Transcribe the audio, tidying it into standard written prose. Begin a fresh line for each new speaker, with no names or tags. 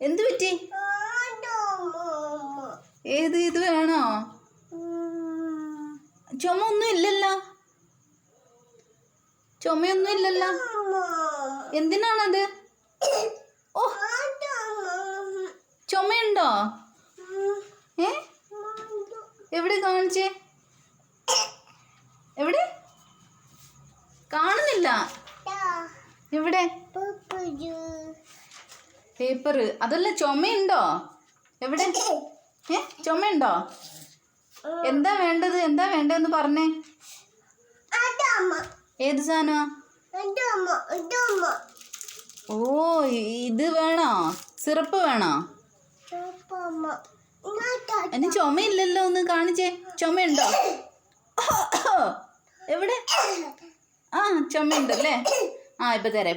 എന്ത് പറ്റി? ഏത് ഇത് വേണോ? ചുമയൊന്നും ഇല്ലല്ലോ. ചുമയൊന്നും ഇല്ലല്ലോ. എന്തിനാണത്? ഓ, ചുമയുണ്ടോ? എവിടെ കാണിച്ചേ? എവിടെ? കാണുന്നില്ല. എവിടെ? പേപ്പർ. അതല്ല, ചുമയുണ്ടോ? എവിടെ? ചുമയുണ്ടോ? എന്താ വേണ്ടത്? എന്താ വേണ്ടതെന്ന് പറഞ്ഞേ. ഏത് സാധനമാ? ഓ, ഇത് വേണോ? സിറപ്പ് വേണോ? അതിന് ചുമയില്ലല്ലോ. ഒന്ന് കാണിച്ചേ. ചുമയുണ്ടോ? എവിടെ? ആ, ചുമയുണ്ടല്ലേ. ആ, ഇപ്പൊ തരാം.